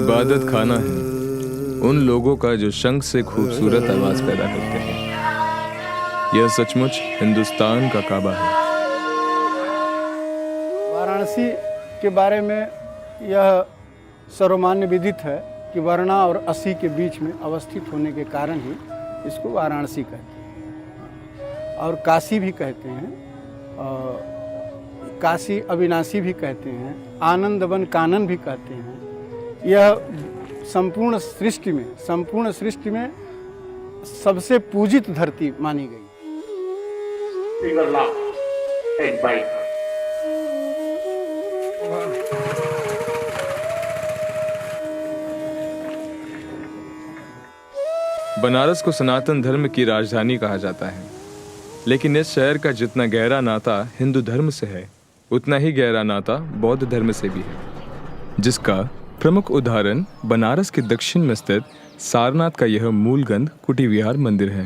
इबादत खाना है उन लोगों का जो शंख से खूबसूरत आवाज पैदा करते हैं। यह सचमुच हिंदुस्तान का काबा है। वाराणसी के बारे में यह सर्वमान्य विदित है कि वर्णा और असी के बीच में अवस्थित होने के कारण ही इसको वाराणसी कहते हैं और काशी भी कहते हैं, काशी अविनाशी भी कहते हैं, आनंदवन कानन भी कहते हैं। यह संपूर्ण सृष्टि में सबसे पूजित धरती मानी गई। बनारस को सनातन धर्म की राजधानी कहा जाता है, लेकिन इस शहर का जितना गहरा नाता हिंदू धर्म से है, उतना ही गहरा नाता बौद्ध धर्म से भी है, जिसका प्रमुख उदाहरण बनारस के दक्षिण में स्थित सारनाथ का यह मूलगंध कुटी विहार मंदिर है।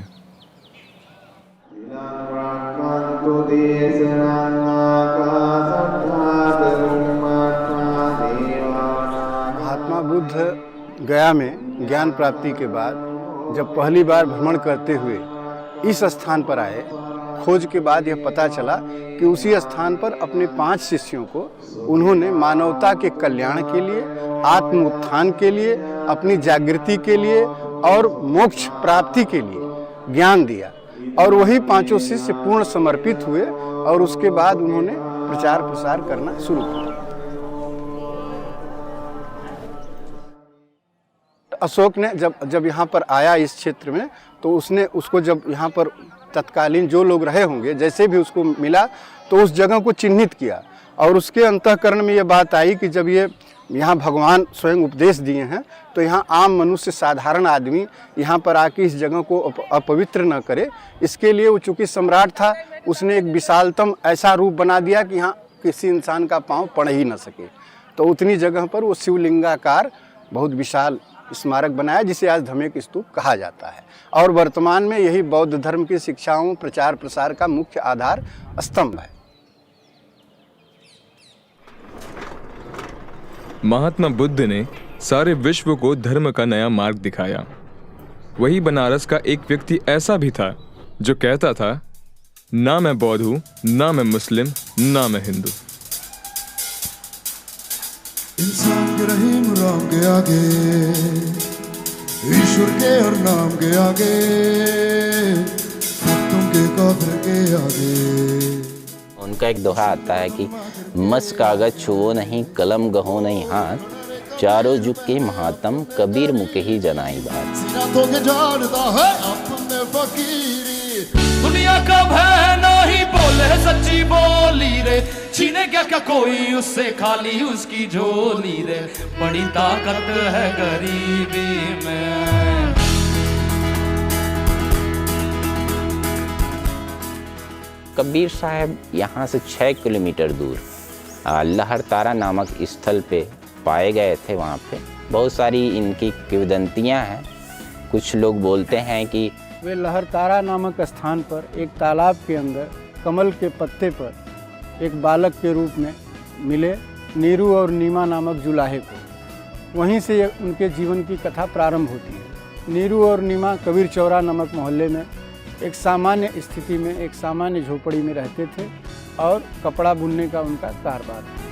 महात्मा बुद्ध गया में ज्ञान प्राप्ति के बाद जब पहली बार भ्रमण करते हुए इस स्थान पर आए, खोज के बाद यह पता चला कि उसी स्थान पर अपने 5 शिष्यों को उन्होंने मानवता के कल्याण के लिए, आत्म उत्थान के लिए, अपनी जागृति के लिए और मोक्ष प्राप्ति के लिए ज्ञान दिया और वही 5 शिष्य पूर्ण समर्पित हुए और उसके बाद उन्होंने प्रचार प्रसार करना शुरू किया। अशोक ने जब यहाँ पर आया इस क्षेत्र में, तो उसने उसको जब यहाँ पर तत्कालीन जो लोग रहे होंगे जैसे भी उसको मिला तो उस जगह को चिन्हित किया और उसके अंतःकरण में यह बात आई कि जब ये यहाँ भगवान स्वयं उपदेश दिए हैं तो यहाँ आम मनुष्य, साधारण आदमी यहाँ पर आके इस जगह को अपवित्र न करे। इसके लिए वो चूँकि सम्राट था, उसने एक विशालतम ऐसा रूप बना दिया कि यहाँ किसी इंसान का पाँव पड़ ही न सके। तो उतनी जगह पर वो शिवलिंगाकार बहुत विशाल स्मारक बनाया जिसे आज धमेक स्तूप कहा जाता है और वर्तमान में यही बौद्ध धर्म की शिक्षाओं, प्रचार प्रसार का मुख्य आधार स्तंभ है। महात्मा बुद्ध ने सारे विश्व को धर्म का नया मार्ग दिखाया। वही बनारस का एक व्यक्ति ऐसा भी था जो कहता था, ना मैं बौद्ध हूं, ना मैं मुस्लिम, ना मैं हिंदू। इंसान के रहीम राम के आगे, ईश्वर के हर नाम के आगे, भक्तों के काफिर के आगे। उनका एक दोहा आता है कि मस कागज छुओ नहीं, कलम गहो नहीं हाथ, चारों जुग के महात्म कबीर मुके ही जनाई बात। सिरातों के जानता है अपने फकीरी, दुनिया का भय नहीं बोले सच्ची बोली रे, छीने क्या क्या कोई उससे खाली उसकी झोली रे, बड़ी ताकत है गरीबी में। कबीर साहब यहाँ से 6 किलोमीटर दूर लहरतारा नामक स्थल पे पाए गए थे। वहाँ पे बहुत सारी इनकी किंवदंतियाँ हैं। कुछ लोग बोलते हैं कि वे लहरतारा नामक स्थान पर एक तालाब के अंदर कमल के पत्ते पर एक बालक के रूप में मिले नीरू और नीमा नामक जुलाहे को। वहीं से उनके जीवन की कथा प्रारंभ होती है। नीरू और नीमा कबीर चौरा नामक मोहल्ले में एक सामान्य स्थिति में एक सामान्य झोपड़ी में रहते थे और कपड़ा बुनने का उनका कारोबार था।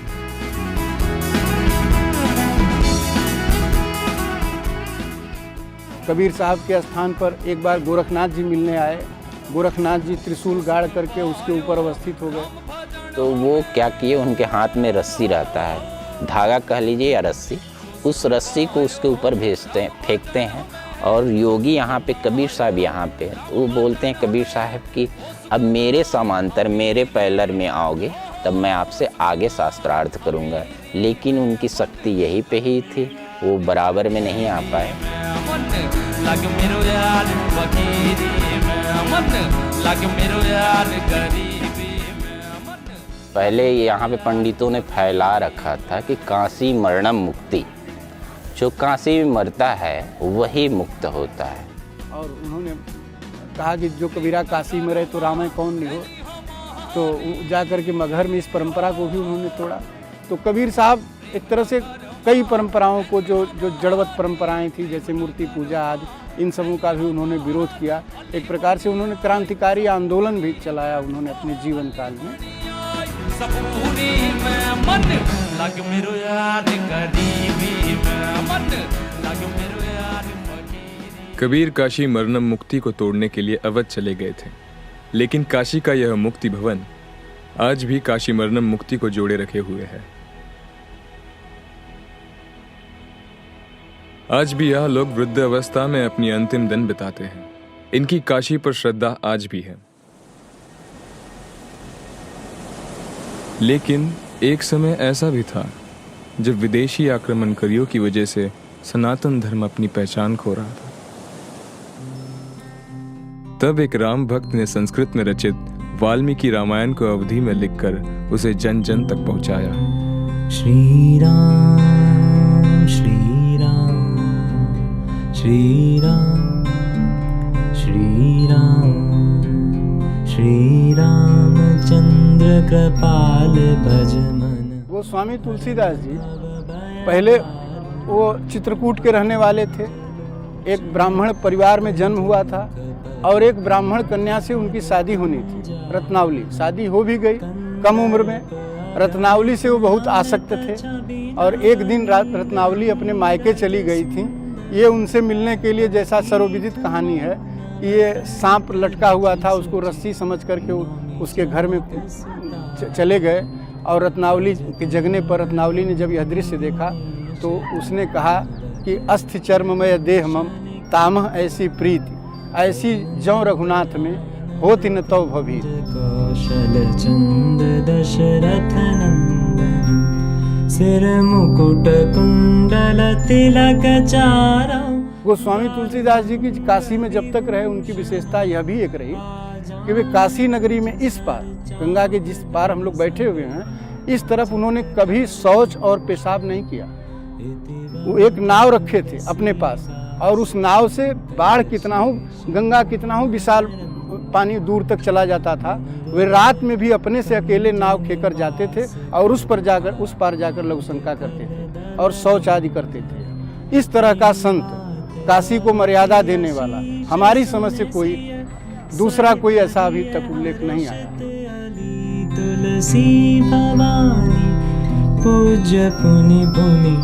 कबीर साहब के स्थान पर एक बार गोरखनाथ जी मिलने आए। गोरखनाथ जी त्रिशूल गाड़ करके उसके ऊपर अवस्थित हो गए। तो वो क्या किए, उनके हाथ में रस्सी रहता है, धागा कह लीजिए या रस्सी, उस रस्सी को उसके ऊपर फेंकते हैं। और योगी यहाँ पे, कबीर साहब यहाँ पे, तो वो बोलते हैं कबीर साहब कि अब मेरे समांतर, मेरे पैलर में आओगे तब मैं आपसे आगे शास्त्रार्थ करूँगा। लेकिन उनकी शक्ति यहीं पे ही थी, वो बराबर में नहीं आ पाए। लग मेरो यार फकीरी में मन, लग मेरो यार गरीबी में मन। पहले यहाँ पे पंडितों ने फैला रखा था कि काशी मरणम मुक्ति, जो काशी में मरता है वही मुक्त होता है। और उन्होंने कहा कि जो कबीरा काशी में रहे तो रामायण कौन नहीं हो। तो जा कर के मगहर में इस परंपरा को भी उन्होंने तोड़ा। तो कबीर साहब एक तरह से कई परंपराओं को, जो जड़वत परंपराएं थी जैसे मूर्ति पूजा आदि, इन सबों का भी उन्होंने विरोध किया। एक प्रकार से उन्होंने क्रांतिकारी आंदोलन भी चलाया उन्होंने अपने जीवन काल में। मन लग मेरो यार गरीबी में मन, लग मेरो यार फकीरी। कबीर काशी मरणम मुक्ति को तोड़ने के लिए अवध चले गए थे, लेकिन काशी का यह मुक्ति भवन आज भी काशी मरणम मुक्ति को जोड़े रखे हुए है। आज भी यह लोग वृद्ध अवस्था में अपनी अंतिम दिन बिताते हैं। इनकी काशी पर श्रद्धा आज भी है। लेकिन एक समय ऐसा भी था जब विदेशी आक्रमणकारियों की वजह से सनातन धर्म अपनी पहचान खो रहा था। तब एक राम भक्त ने संस्कृत में रचित वाल्मीकि रामायण को अवधी में लिखकर उसे जन जन तक पहुंचाया। श्री राम श्री राम श्री राम श्री राम श्री रामचंद्र कृपाल भज मन। गोस्वामी तुलसीदास जी पहले वो चित्रकूट के रहने वाले थे। एक ब्राह्मण परिवार में जन्म हुआ था और एक ब्राह्मण कन्या से उनकी शादी होनी थी, रत्नावली। शादी हो भी गई कम उम्र में। रत्नावली से वो बहुत आसक्त थे और एक दिन रत्नावली अपने मायके चली गई थी। ये उनसे मिलने के लिए, जैसा सर्वविदित कहानी है, ये सांप लटका हुआ था, उसको रस्सी समझ करके उसके घर में चले गए। और रत्नावली के जगने पर रत्नावली ने जब यह दृश्य देखा तो उसने कहा कि अस्थि चर्ममय देह मम तामह ऐसी प्रीति, ऐसी जौ रघुनाथ में होति न तौ भवीर। कौशल चंद दशरथ नंदन सिर मुकुट कुंडल तिलक चारा। गोस्वामी तुलसीदास जी की काशी में जब तक रहे उनकी विशेषता यह भी एक रही कि वे काशी नगरी में इस पार, गंगा के जिस पार हम लोग बैठे हुए हैं, इस तरफ उन्होंने कभी शौच और पेशाब नहीं किया। वो एक नाव रखे थे अपने पास और उस नाव से बाढ़ कितना हो, गंगा कितना हो विशाल पानी दूर तक चला जाता था। वे रात में भी अपने से अकेले नाव खेकर जाते थे और उस पार जाकर लघु शंका करते थे और शौच आदि करते थे। इस तरह का संत, काशी को मर्यादा देने वाला, हमारी समझ से कोई दूसरा कोई ऐसा अभी तक उल्लेख नहीं आया। तुलसी भवानी पूज्य पुनि पुनि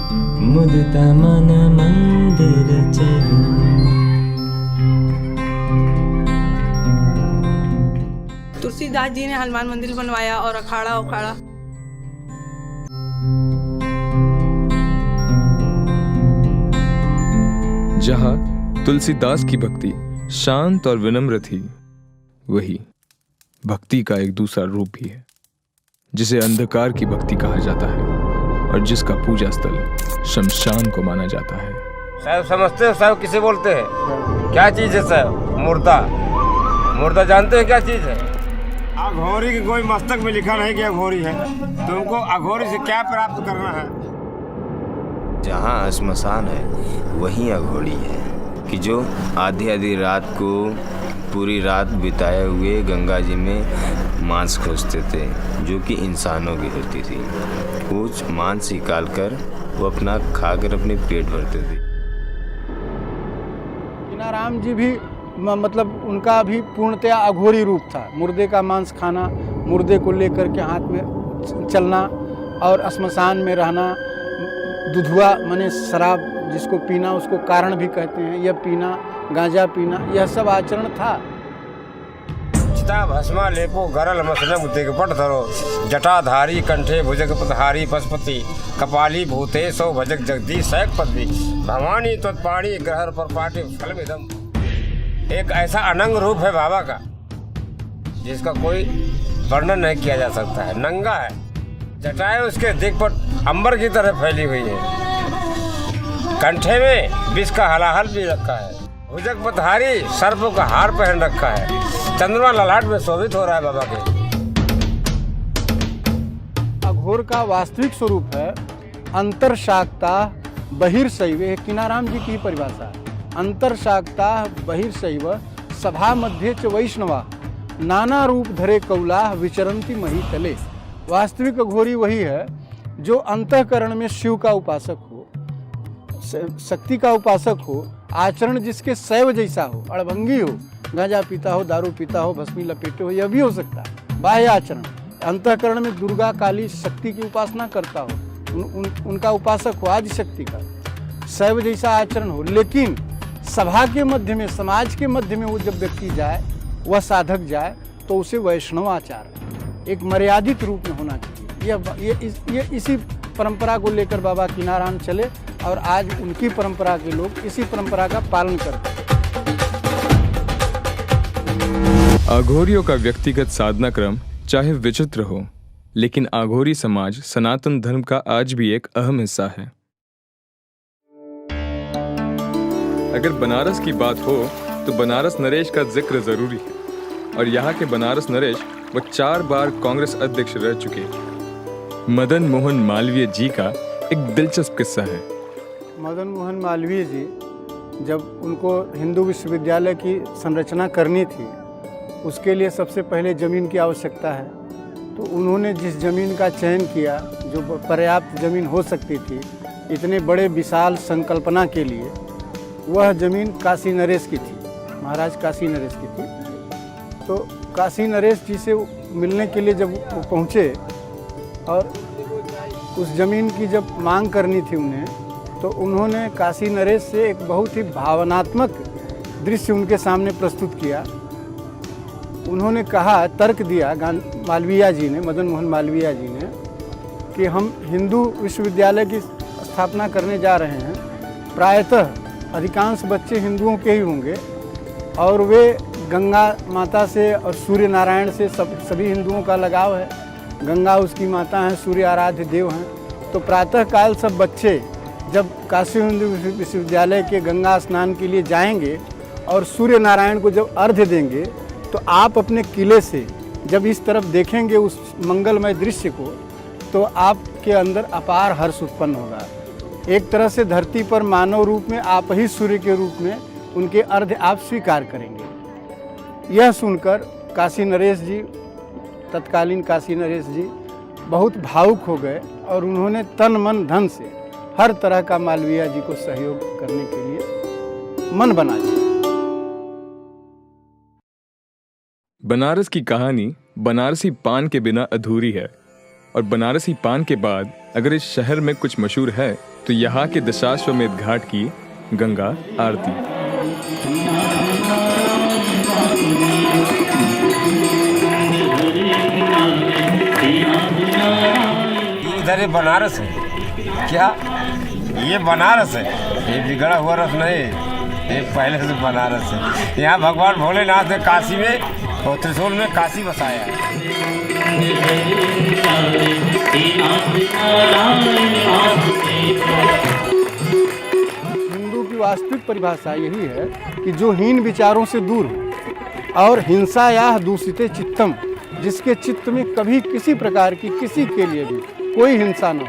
मुदित मन मंदिर चली। तुलसीदास जी ने हनुमान मंदिर बनवाया और अखाड़ा उखाड़ा। जहाँ तुलसीदास की भक्ति शांत और विनम्र थी, वही भक्ति का एक दूसरा रूप भी है जिसे अंधकार की भक्ति कहा जाता है और जिसका पूजा स्थल शमशान को माना जाता है। साहब समझते हो साहब किसे बोलते हैं? क्या चीज है साहब? मुर्दा। मुर्दा जानते हैं क्या चीज है? अघोरी की कोई मस्तक में लिखा नहीं कि अघोरी है। तुमको अघोरी से क्या प्राप्त करना है? जहाँ श्मशान है वहीं अघोरी है कि जो आधी आधी रात को पूरी रात बिताए हुए गंगा जी में मांस खोजते थे, जो कि इंसानों की होती थी। कुछ मांस निकाल कर वो अपना खाकर अपने पेट भरते थे। कीनाराम जी भी मतलब उनका भी पूर्णतया अघोरी रूप था। मुर्दे का मांस खाना, मुर्दे को लेकर के हाथ में चलना और श्मशान में रहना, दुधुआ माने शराब जिसको पीना उसको कारण भी कहते हैं, यह पीना, गांजा पीना, यह सब आचरण था। चिता भस्मा लेपो गरल मसलम दिगपट धरो जटाधारी कंठे भुजग पधारी पशुपति कपाली भूते सौ भजक जगदीश सैक पदवी भवानी तत्पाणी ग्रहर पर पाटे फलमिदम। एक ऐसा अनंग रूप है बाबा का जिसका कोई वर्णन नहीं किया जा सकता है। नंगा है, जटाएं उसके दिगपट अंबर की तरह फैली हुई है, कंठे में विष का हलाहल भी रखा है, भुजग पधारी सर्प का हार पहन रखा है, चंद्रमा ललाट में शोभित हो रहा है बाबा के। अघोर का वास्तविक स्वरूप है अंतरशाक्ता बहिर्शैव, किनाराम जी की परिभाषा है। अंतरशाक्ता बहिर्शैव सभा मध्य च वैष्णवा नाना रूप धरे कौला विचरंती मही तले। वास्तविक अघोरी वही है जो अंतःकरण में शिव का उपासक हो, शक्ति का उपासक हो, आचरण जिसके शैव जैसा हो, अड़भंगी हो, गांजा पीता हो, दारू पीता हो, भस्मी लपेटे हो, यह भी हो सकता है। बाह्य आचरण अंतःकरण में दुर्गा काली शक्ति की उपासना करता हो, उनका उपासक हो, आदि शक्ति का शैव जैसा आचरण हो। लेकिन सभा के मध्य में, समाज के मध्य में वो जब व्यक्ति जाए, वह साधक जाए, तो उसे वैष्णवाचार एक मर्यादित रूप में होना चाहिए। ये इसी परंपरा को लेकर बाबा कीनाराम चले और आज उनकी परंपरा के लोग इसी परंपरा का पालन करते हैं। आघोरियों का व्यक्तिगत साधना क्रम चाहे विचित्र हो, लेकिन आघोरी समाज सनातन धर्म का आज भी एक अहम हिस्सा है। अगर बनारस की बात हो तो बनारस नरेश का जिक्र जरूरी है, और यहाँ के बनारस नरेश वो 4 बार कांग्रेस अध्यक्ष रह चुके। मदन मोहन मालवीय जी का एक दिलचस्प किस्सा है। मदन मोहन मालवीय जी जब उनको हिंदू विश्वविद्यालय की संरचना करनी थी, उसके लिए सबसे पहले ज़मीन की आवश्यकता है। तो उन्होंने जिस ज़मीन का चयन किया, जो पर्याप्त ज़मीन हो सकती थी इतने बड़े विशाल संकल्पना के लिए, वह ज़मीन काशी नरेश की थी, महाराज काशी नरेश की थी। तो काशी नरेश जी से मिलने के लिए जब वो पहुँचे और उस ज़मीन की जब मांग करनी थी उन्हें, तो उन्होंने काशी नरेश से एक बहुत ही भावनात्मक दृश्य उनके सामने प्रस्तुत किया। उन्होंने कहा, तर्क दिया मालवीय जी ने, मदन मोहन मालवीय जी ने, कि हम हिंदू विश्वविद्यालय की स्थापना करने जा रहे हैं। प्रायतः अधिकांश बच्चे हिंदुओं के ही होंगे और वे गंगा माता से और सूर्य नारायण से सभी हिंदुओं का लगाव है। गंगा उसकी माता हैं, सूर्य आराध्य देव हैं। तो प्रातःकाल सब बच्चे जब काशी हिंदू विश्वविद्यालय के गंगा स्नान के लिए जाएंगे और सूर्य नारायण को जब अर्घ्य देंगे, तो आप अपने किले से जब इस तरफ देखेंगे उस मंगलमय दृश्य को, तो आपके अंदर अपार हर्ष उत्पन्न होगा। एक तरह से धरती पर मानव रूप में आप ही सूर्य के रूप में उनके अर्घ्य आप स्वीकार करेंगे। यह सुनकर काशी नरेश जी, तत्कालीन काशी नरेश जी बहुत भावुक हो गए और उन्होंने तन मन धन से हर तरह का मालवीय जी को सहयोग करने के लिए मन बना लिया। बनारस की कहानी बनारसी पान के बिना अधूरी है, और बनारसी पान के बाद अगर इस शहर में कुछ मशहूर है तो यहाँ के दशाश्वमेध घाट की गंगा आरती। इधर ये बनारस है क्या? ये बनारस है, ये बिगड़ा हुआ रस नहीं, ये पहले से बनारस है। यहाँ भगवान भोलेनाथ ने काशी में और त्रिशूल में काशी बसाया है। हिंदू की वास्तविक परिभाषा यही है कि जो हीन विचारों से दूर हो और हिंसा या दूषिते चित्तम, जिसके चित्त में कभी किसी प्रकार की किसी के लिए भी कोई हिंसा न हो।